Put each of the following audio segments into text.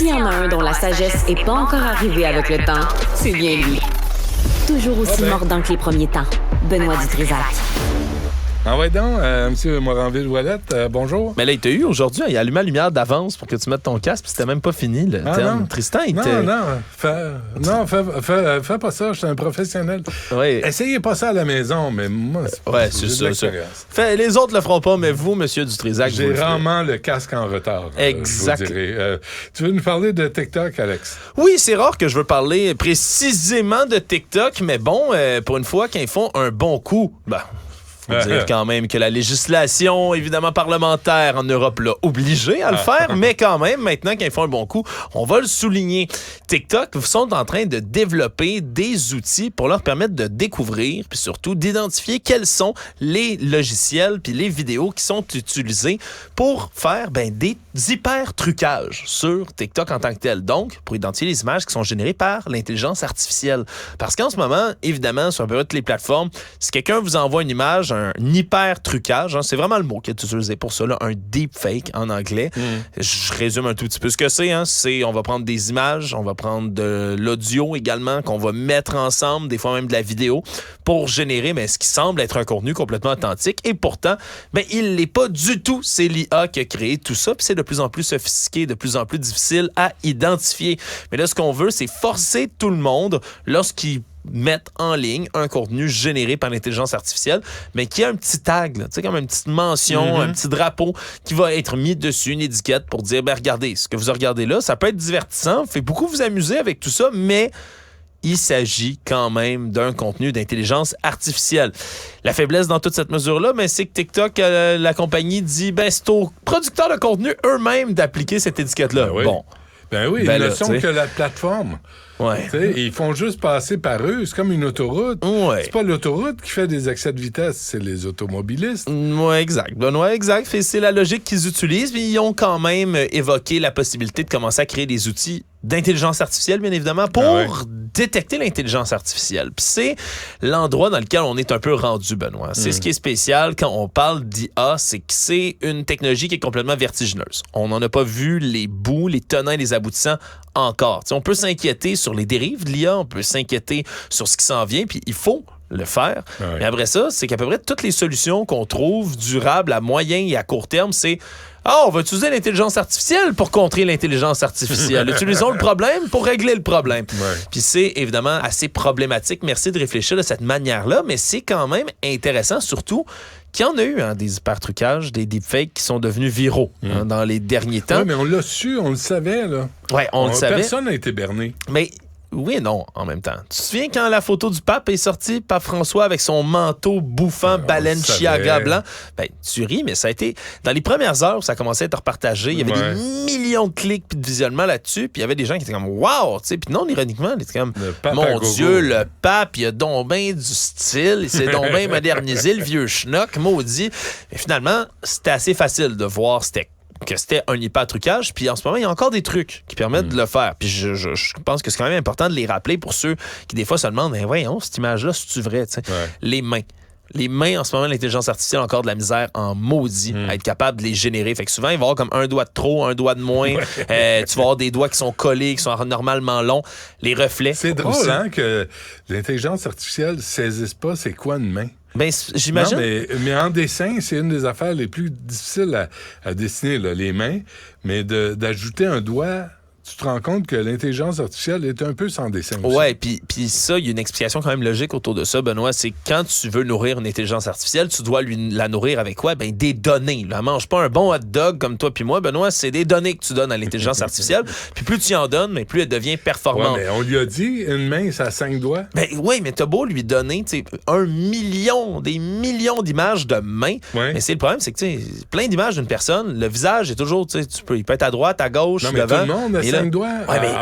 S'il y en a un dont la sagesse n'est pas encore arrivée avec le temps, c'est bien lui. Toujours aussi mordant que les premiers temps. Benoît Dutrisac. Ah ouais donc, M. Moranville-Ouellette, bonjour. Mais là, il t'a eu aujourd'hui. Il a allumé la lumière d'avance pour que tu mettes ton casque, puis c'était même pas fini le thème. Non. Tristan, il était... Fais pas ça, je suis un professionnel. Oui. Essayez pas ça à la maison, mais moi, c'est pas Les autres le feront pas, mais vous, M. Dutrisac, j'ai rarement le casque en retard. Exact. Tu veux nous parler de TikTok, Alex? Oui, c'est rare que je veux parler précisément de TikTok, mais bon, pour une fois, quand ils font un bon coup, faut dire quand même que la législation, évidemment parlementaire en Europe l'a obligé à le faire, mais quand même, maintenant qu'ils font un bon coup, on va le souligner. TikTok sont en train de développer des outils pour leur permettre de découvrir, puis surtout d'identifier quels sont les logiciels puis les vidéos qui sont utilisés pour faire des hyper-trucages sur TikTok en tant que tel. Donc, pour identifier les images qui sont générées par l'intelligence artificielle. Parce qu'en ce moment, évidemment, sur un peu toutes les plateformes, si quelqu'un vous envoie une image, un hyper-trucage, c'est vraiment le mot qui est utilisé pour ça, là, un deepfake en anglais. Je résume un tout petit peu ce que c'est. C'est, on va prendre des images, on va prendre de l'audio également, qu'on va mettre ensemble, des fois même de la vidéo, pour générer ce qui semble être un contenu complètement authentique. Et pourtant, il l'est pas du tout. C'est l'IA qui a créé tout ça, puis c'est de plus en plus sophistiqué, de plus en plus difficile à identifier. Mais là, ce qu'on veut, c'est forcer tout le monde, lorsqu'ils mettre en ligne un contenu généré par l'intelligence artificielle, mais qui a un petit tag, là, comme une petite mention, un petit drapeau qui va être mis dessus, une étiquette pour dire, regardez, ce que vous regardez là, ça peut être divertissant, fait beaucoup vous amuser avec tout ça, mais il s'agit quand même d'un contenu d'intelligence artificielle. La faiblesse dans toute cette mesure-là, c'est que TikTok, la compagnie dit, c'est aux producteurs de contenu eux-mêmes d'appliquer cette étiquette-là. Bon. Ils ne sont que la plateforme. Ouais. Ils font juste passer par eux. C'est comme une autoroute. Ouais. C'est pas l'autoroute qui fait des excès de vitesse, c'est les automobilistes. Oui, exact. Benoît, exact. C'est la logique qu'ils utilisent, mais ils ont quand même évoqué la possibilité de commencer à créer des outils d'intelligence artificielle, bien évidemment, pour détecter l'intelligence artificielle. Puis c'est l'endroit dans lequel on est un peu rendu, Benoît. C'est ce qui est spécial quand on parle d'IA, c'est que c'est une technologie qui est complètement vertigineuse. On n'en a pas vu les bouts, les tenants et les aboutissants encore. On peut s'inquiéter sur les dérives de l'IA, on peut s'inquiéter sur ce qui s'en vient, puis il faut le faire. Mais après ça, c'est qu'à peu près toutes les solutions qu'on trouve durables à moyen et à court terme, c'est on va utiliser l'intelligence artificielle pour contrer l'intelligence artificielle. Utilisons le problème pour régler le problème. Puis c'est évidemment assez problématique. Merci de réfléchir de cette manière-là, mais c'est quand même intéressant, surtout qu'il y en a eu des hyper-trucages, des deepfakes qui sont devenus viraux dans les derniers temps. Oui, mais on l'a su, on le savait, là. Oui, on le savait. Personne n'a été berné. Mais oui et non, en même temps. Tu te souviens quand la photo du pape est sortie, Pape François avec son manteau bouffant Balenciaga blanc? Tu ris, mais ça a été... Dans les premières heures où ça commençait à être repartagé, il y avait des millions de clics puis de visionnements là-dessus, puis il y avait des gens qui étaient comme « Wow! » Puis non, ironiquement, ils étaient comme « Mon Dieu, le pape, il a donc bien du style, il s'est donc bien modernisé, le vieux schnock, maudit. » Mais finalement, c'était assez facile de voir que c'était un hyper-trucage, puis en ce moment, il y a encore des trucs qui permettent de le faire. Puis je pense que c'est quand même important de les rappeler pour ceux qui, des fois, se demandent, voyons, cette image-là, c'est-tu vrai? Les mains. Les mains, en ce moment, l'intelligence artificielle a encore de la misère en maudit à être capable de les générer. Fait que souvent, il va y avoir comme un doigt de trop, un doigt de moins. Tu vas avoir des doigts qui sont collés, qui sont normalement longs. Les reflets. C'est drôle, que l'intelligence artificielle ne saisisse pas c'est quoi une main. J'imagine. Non, mais en dessin, c'est une des affaires les plus difficiles à dessiner, là, les mains. Mais d'ajouter un doigt, tu te rends compte que l'intelligence artificielle est un peu sans dessin aussi. Ouais, puis ça, il y a une explication quand même logique autour de ça, Benoît. C'est quand tu veux nourrir une intelligence artificielle, tu dois la nourrir avec quoi? Des données. Elle mange pas un bon hot dog comme toi puis moi, Benoît. C'est des données que tu donnes à l'intelligence artificielle. Puis plus tu en donnes, mais plus elle devient performante. Ouais, mais on lui a dit, une main, ça a 5 doigts. Oui, mais t'as beau lui donner 1 million, des millions d'images de mains. Ouais. Mais c'est le problème, c'est que plein d'images d'une personne, le visage est toujours, il peut être à droite, à gauche, non, mais devant. Tout le monde a 5 doigts.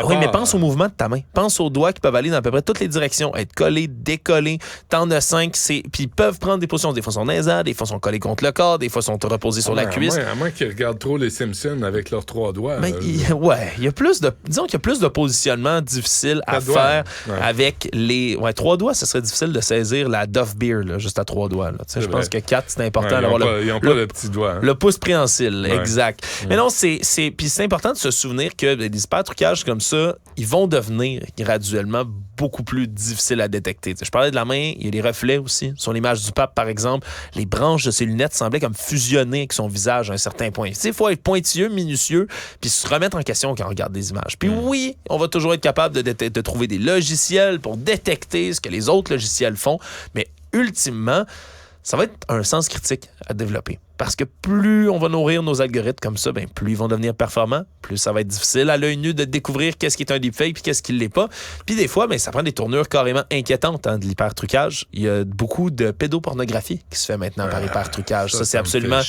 Mais pense au mouvement de ta main. Pense aux doigts qui peuvent aller dans à peu près toutes les directions. Être collés, décollés. T'en as 5. Puis ils peuvent prendre des positions. Des fois, sont nasales, des fois, sont collés contre le corps, des fois, sont reposés sur la cuisse. À moins qu'ils regardent trop les Simpsons avec leurs 3 doigts. Il y a plus de... Disons qu'il y a plus de positionnement difficile à faire avec les... 3 doigts, ce serait difficile de saisir la Duff Beer, là, juste à 3 doigts. Je pense que 4, c'est important d'avoir ils n'ont pas le petit doigt. Le pouce préhensile, exact. Mais non, puis c'est important de se souvenir que des les hypertrucages comme ça, ils vont devenir graduellement beaucoup plus difficiles à détecter. T'sais, je parlais de la main, il y a les reflets aussi. Sur l'image du pape, par exemple, les branches de ses lunettes semblaient comme fusionner avec son visage à un certain point. Il faut être pointilleux, minutieux, puis se remettre en question quand on regarde des images. Puis oui, on va toujours être capable de trouver des logiciels pour détecter ce que les autres logiciels font, mais ultimement, ça va être un sens critique à développer. Parce que plus on va nourrir nos algorithmes comme ça, ben plus ils vont devenir performants, plus ça va être difficile à l'œil nu de découvrir qu'est-ce qui est un deepfake puis qu'est-ce qui ne l'est pas. Puis des fois, ben, ça prend des tournures carrément inquiétantes de l'hypertrucage. Il y a beaucoup de pédopornographie qui se fait maintenant par hypertrucage. Ça c'est absolument...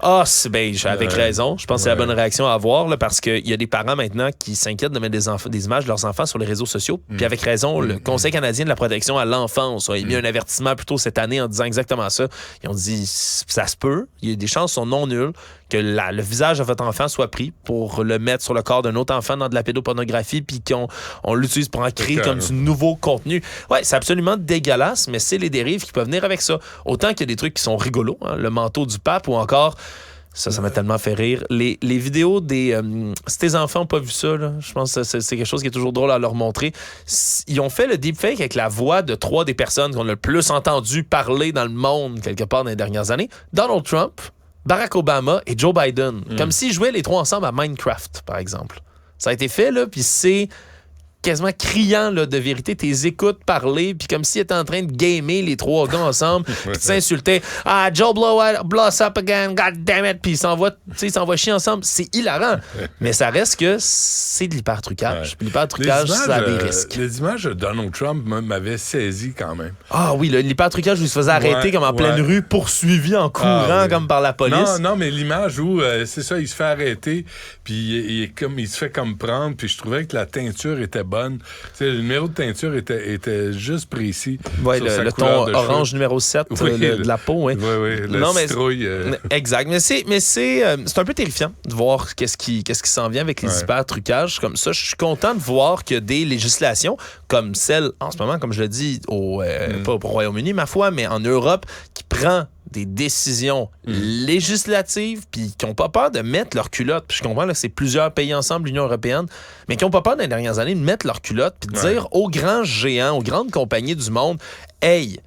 avec raison. Je pense que c'est la bonne réaction à avoir là, parce qu'il y a des parents maintenant qui s'inquiètent de mettre des images de leurs enfants sur les réseaux sociaux. Puis avec raison, le Conseil canadien de la protection à l'enfance a émis un avertissement plus tôt cette année en disant exactement ça. Ils ont dit, ça se peut, il y a des chances sont non nulles que le visage de votre enfant soit pris pour le mettre sur le corps d'un autre enfant dans de la pédopornographie puis qu'on l'utilise pour en créer comme du nouveau contenu. Ouais, c'est absolument dégueulasse, mais c'est les dérives qui peuvent venir avec ça. Autant qu'il y a des trucs qui sont rigolos, hein, le manteau du pape ou encore... Ça m'a tellement fait rire. Les vidéos des... si tes enfants n'ont pas vu ça, là, je pense que c'est quelque chose qui est toujours drôle à leur montrer. Ils ont fait le deepfake avec la voix de 3 des personnes qu'on a le plus entendu parler dans le monde quelque part dans les dernières années. Donald Trump, Barack Obama et Joe Biden. Comme s'ils jouaient les 3 ensemble à Minecraft, par exemple. Ça a été fait, là, puis c'est... quasiment criant là, de vérité, t'es écoutes parler, puis comme s'ils étaient en train de gamer les 3 gars ensemble, puis tu s'insultais « Ah, Joe blow us up again, god damn it », puis ils s'envoient chier ensemble. C'est hilarant, mais ça reste que c'est de l'hypertrucage. Puis l'hypertrucage, ça a des risques. Les images de Donald Trump m'avaient saisi quand même. Ah oui, l'hypertrucage où il se faisait arrêter comme en pleine rue, poursuivi en courant comme par la police. Non, mais l'image où, c'est ça, il se fait arrêter, puis il se fait comme prendre, puis je trouvais que la teinture était bonne. Le numéro de teinture était juste précis. Oui, le ton orange numéro 7 de la peau. Oui, citrouille. Exact. Mais c'est un peu terrifiant de voir qu'est-ce qui s'en vient avec les hypertrucages comme ça. Je suis content de voir que des législations comme celle, en ce moment, comme je le dis, pas au Royaume-Uni, ma foi, mais en Europe, qui prend des décisions législatives puis qui n'ont pas peur de mettre leur culotte. Puis je comprends que c'est plusieurs pays ensemble, l'Union européenne, mais qui n'ont pas peur dans les dernières années de mettre leur culotte puis de dire aux grands géants, aux grandes compagnies du monde, « Hey,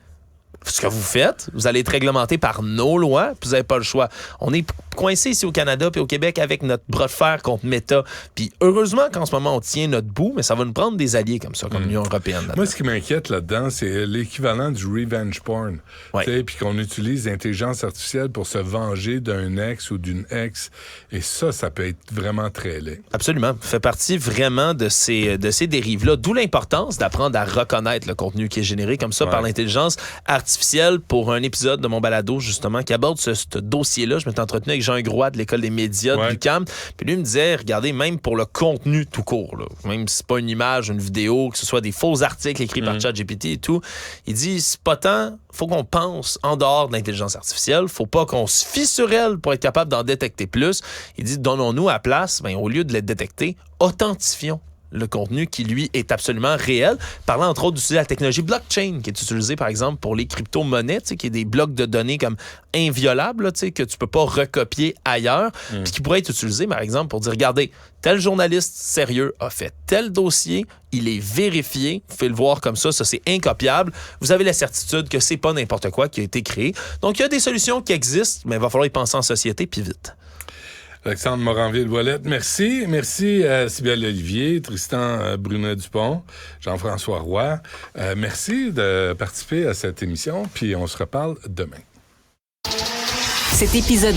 ce que vous faites, vous allez être réglementé par nos lois, puis vous n'avez pas le choix. » On est coincé ici au Canada puis au Québec avec notre bras de fer contre Meta. Puis heureusement qu'en ce moment, on tient notre bout, mais ça va nous prendre des alliés comme ça, comme l'Union européenne. Là-dedans. Moi, ce qui m'inquiète là-dedans, c'est l'équivalent du revenge porn. Puis qu'on utilise l'intelligence artificielle pour se venger d'un ex ou d'une ex. Et ça peut être vraiment très laid. Absolument. Ça fait partie vraiment de ces dérives-là. D'où l'importance d'apprendre à reconnaître le contenu qui est généré comme ça par l'intelligence artificielle. Pour un épisode de mon balado, justement, qui aborde ce dossier-là, je m'étais entretenu avec Jean Groix de l'École des médias de l'UQAM. Puis lui me disait, regardez, même pour le contenu tout court, là, même si c'est pas une image, une vidéo, que ce soit des faux articles écrits par ChatGPT et tout, il dit, c'est pas tant, faut qu'on pense en dehors de l'intelligence artificielle, faut pas qu'on se fie sur elle pour être capable d'en détecter plus. Il dit, donnons-nous à place, au lieu de les détecter, authentifions le contenu qui, lui, est absolument réel. Parlant, entre autres, d'utiliser la technologie blockchain qui est utilisée, par exemple, pour les crypto-monnaies, qui est des blocs de données comme inviolables, là, que tu peux pas recopier ailleurs, puis qui pourraient être utilisés, par exemple, pour dire, regardez, tel journaliste sérieux a fait tel dossier, il est vérifié, vous pouvez le voir comme ça c'est incopiable. Vous avez la certitude que c'est pas n'importe quoi qui a été créé. Donc, il y a des solutions qui existent, mais il va falloir y penser en société, puis vite. Alexandre Moranville-Ouellette, merci. Merci à Sybelle Olivier, Tristan Brunet-Dupont, Jean-François Roy. Merci de participer à cette émission, puis on se reparle demain. Cet épisode